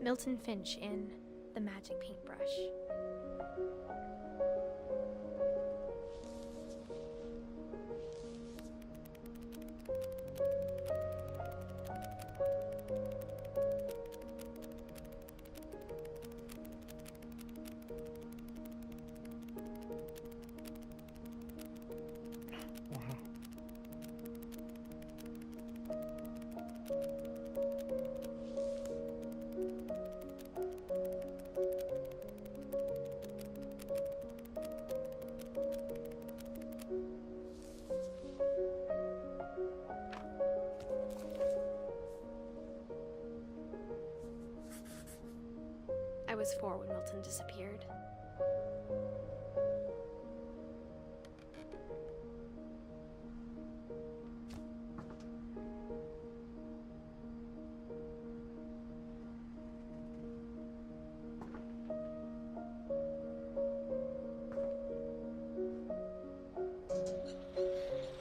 Milton Finch in The Magic Paintbrush. I was 4 when Milton disappeared.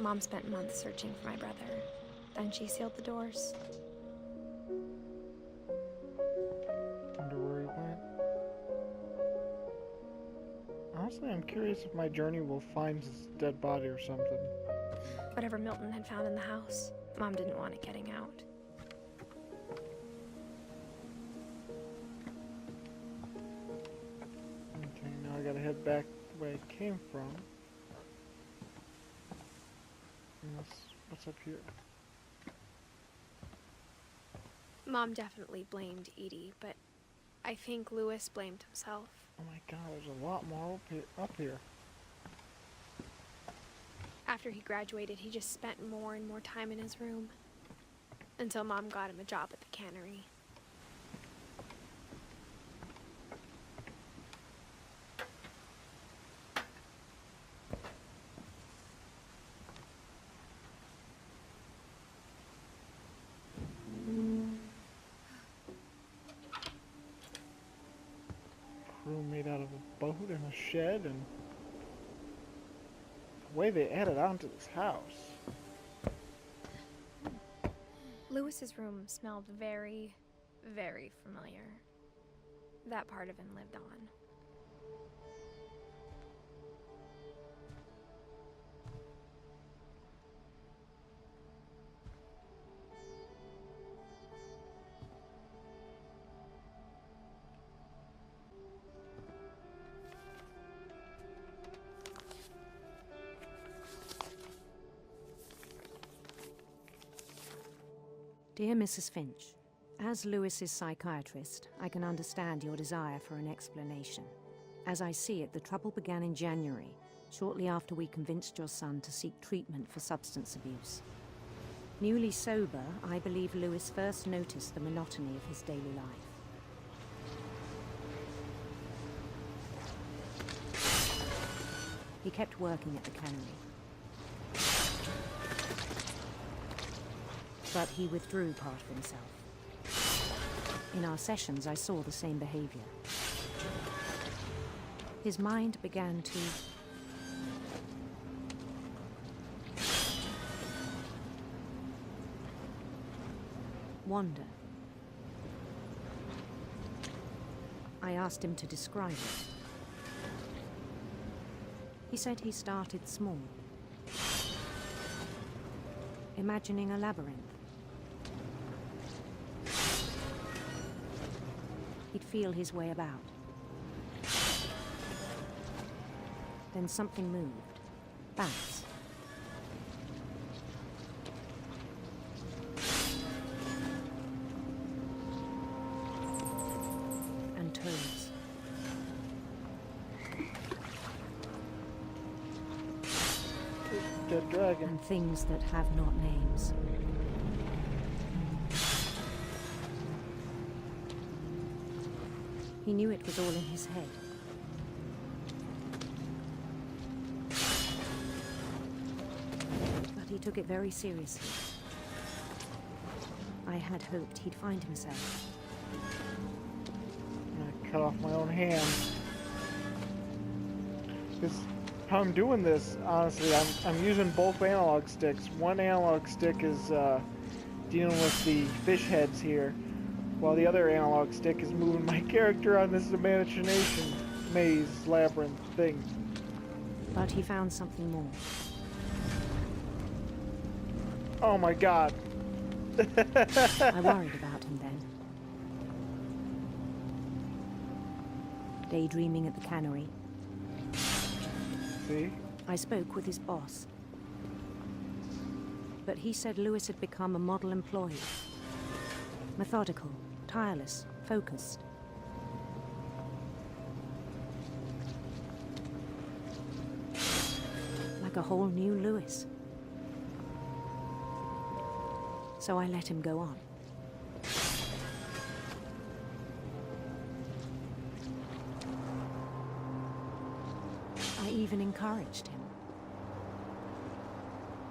Mom spent months searching for my brother. Then she sealed the doors. Wonder where he went. Honestly, I'm curious if my journey will find his dead body or something. Whatever Milton had found in the house, Mom didn't want it getting out. Okay, now I gotta head back the way I came from. And what's up here? Mom definitely blamed Edie, but I think Lewis blamed himself. Oh my god, there's a lot more up here. After he graduated, he just spent more and more time in his room. Until Mom got him a job at the cannery. Room made out of a boat and a shed, and the way they added on to this house. Lewis's room smelled very, very familiar. That part of him lived on. Dear Mrs. Finch, as Lewis's psychiatrist, I can understand your desire for an explanation. As I see it, the trouble began in January, shortly after we convinced your son to seek treatment for substance abuse. Newly sober, I believe Lewis first noticed the monotony of his daily life. He kept working at the cannery. But he withdrew part of himself. In our sessions, I saw the same behavior. His mind began to wander. I asked him to describe it. He said he started small, imagining a labyrinth. He'd feel his way about. Then something moved. Bats. And toads. Dead dragon. And things that have not names. He knew it was all in his head. But he took it very seriously. I had hoped he'd find himself. I cut off my own hand. This, how I'm doing this, honestly, I'm using both analog sticks. One analog stick is dealing with the fish heads here, while the other analog stick is moving my character on this imagination maze labyrinth thing. But he found something more. Oh my god. I worried about him then. Daydreaming at the cannery, See? I spoke with his boss. But he said Lewis had become a model employee. Methodical, tireless, focused. Like a whole new Lewis. So I let him go on. I even encouraged him.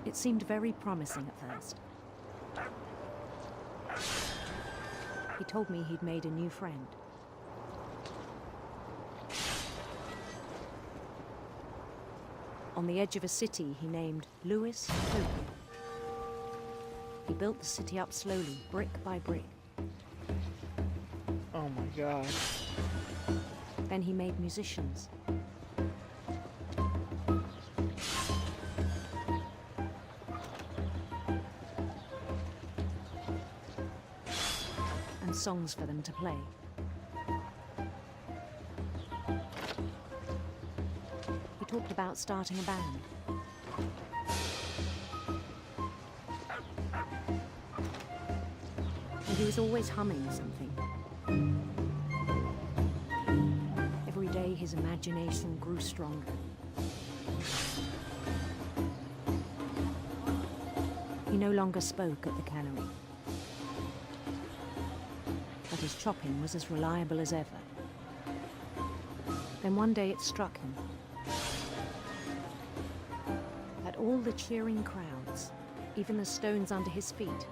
It seemed very promising at first. He told me he'd made a new friend. On the edge of a city he named Lewis Tokyo. He built the city up slowly, brick by brick. Oh my god. Then he made musicians. And songs for them to play. He talked about starting a band. And he was always humming something. Every day his imagination grew stronger. He no longer spoke at the cannery. But his chopping was as reliable as ever. Then one day it struck him that all the cheering crowds, even the stones under his feet,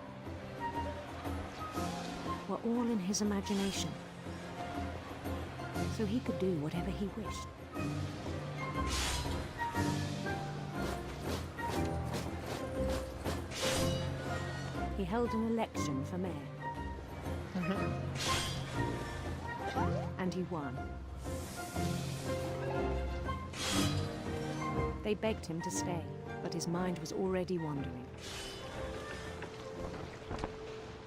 were all in his imagination. So he could do whatever he wished. He held an election for mayor. And he won. They begged him to stay, but his mind was already wandering.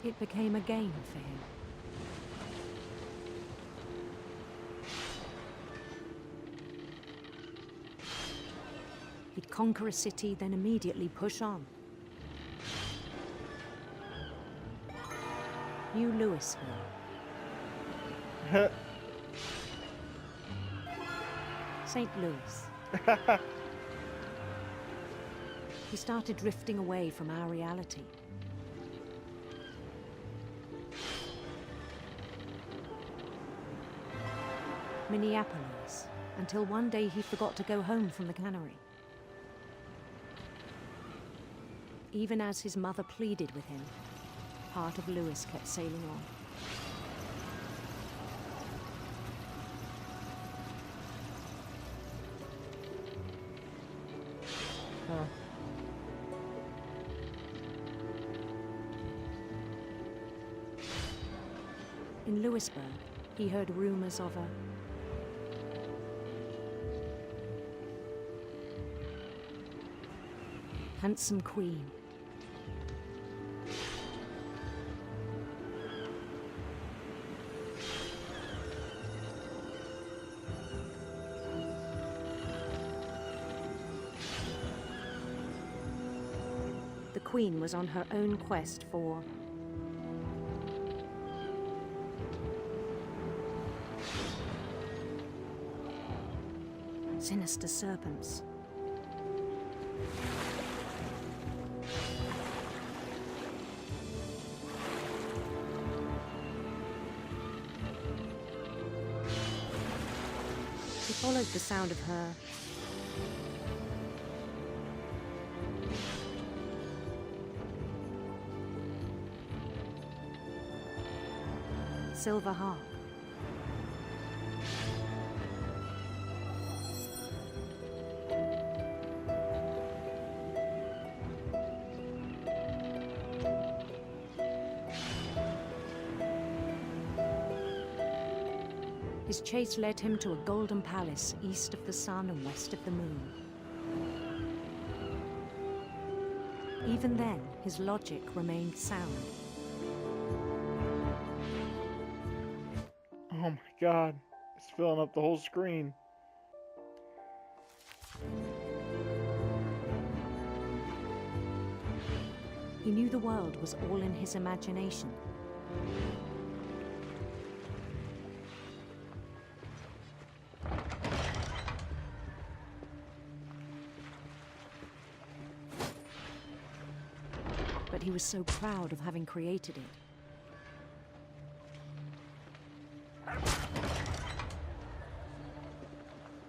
It became a game for him. He'd conquer a city, then immediately push on. New Louisville. St. Louis. He started drifting away from our reality. Minneapolis, until one day he forgot to go home from the cannery. Even as his mother pleaded with him, part of Lewis kept sailing on. Huh. In Lewisburg, he heard rumors of a handsome queen. The queen was on her own quest for sinister serpents. He followed the sound of her silver harp. His chase led him to a golden palace east of the sun and west of the moon. Even then, his logic remained sound. Oh my god, it's filling up the whole screen. He knew the world was all in his imagination. But he was so proud of having created it.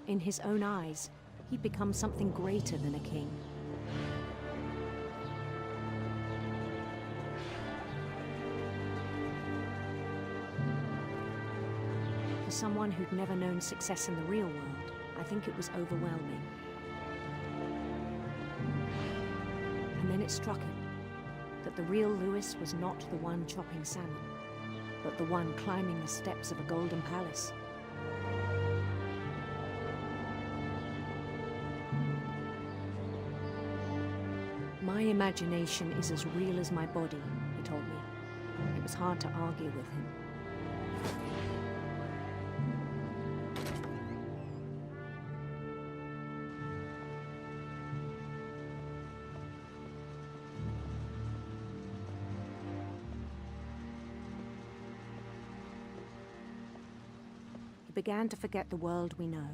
In his own eyes, he'd become something greater than a king. For someone who'd never known success in the real world, I think it was overwhelming. And then it struck him that the real Lewis was not the one chopping salmon, but the one climbing the steps of a golden palace. My imagination is as real as my body, he told me. It was hard to argue with him. He began to forget the world we know.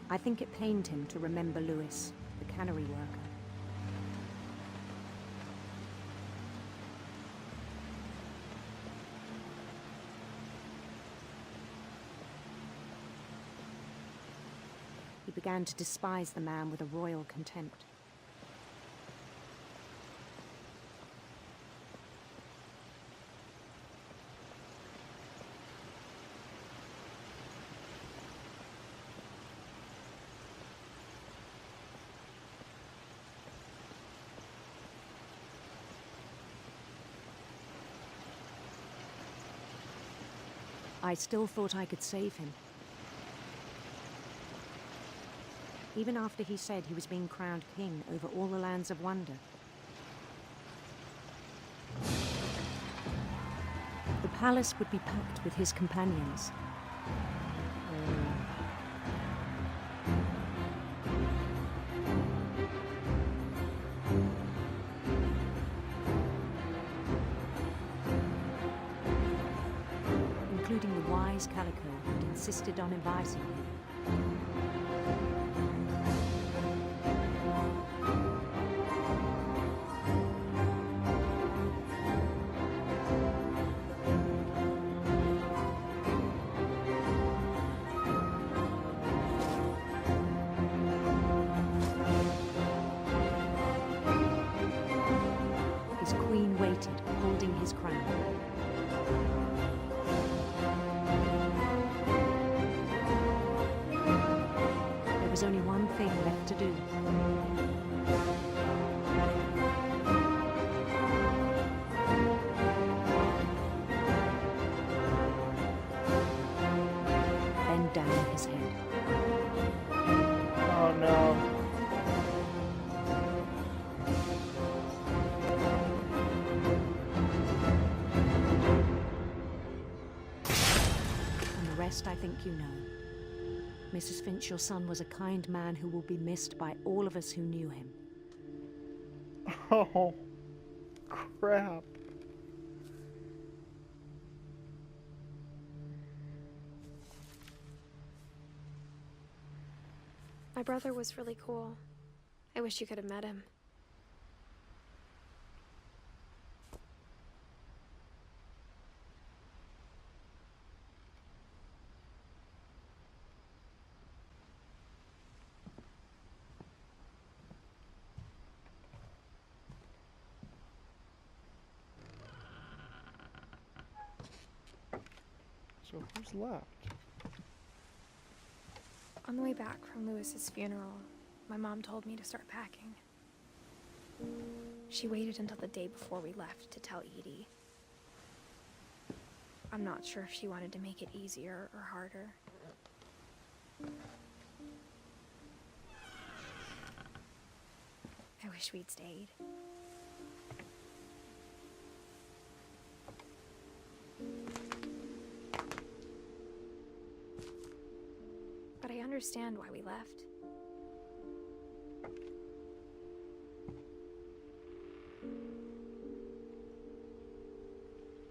I think it pained him to remember Lewis, the cannery worker. He began to despise the man with a royal contempt. I still thought I could save him. Even after he said he was being crowned king over all the lands of wonder. The palace would be packed with his companions. Including the wise Calico who'd insisted on inviting him. His queen waited, holding his crown. There was only one thing left to do. Bend down his head. Oh no. And the rest I think you know. Mrs. Finch, your son was a kind man who will be missed by all of us who knew him. Oh, crap. My brother was really cool. I wish you could have met him. So who's left? On the way back from Lewis's funeral, my mom told me to start packing. She waited until the day before we left to tell Edie. I'm not sure if she wanted to make it easier or harder. I wish we'd stayed. But I understand why we left.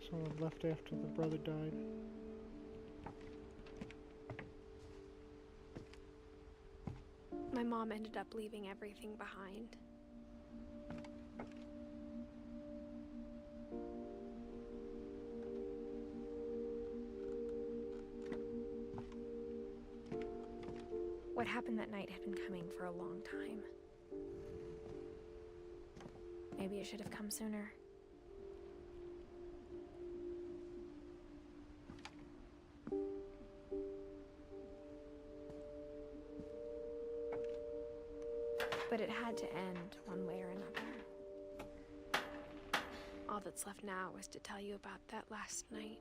Someone left after the brother died. My mom ended up leaving everything behind. What happened that night had been coming for a long time. Maybe it should have come sooner. But it had to end one way or another. All that's left now is to tell you about that last night.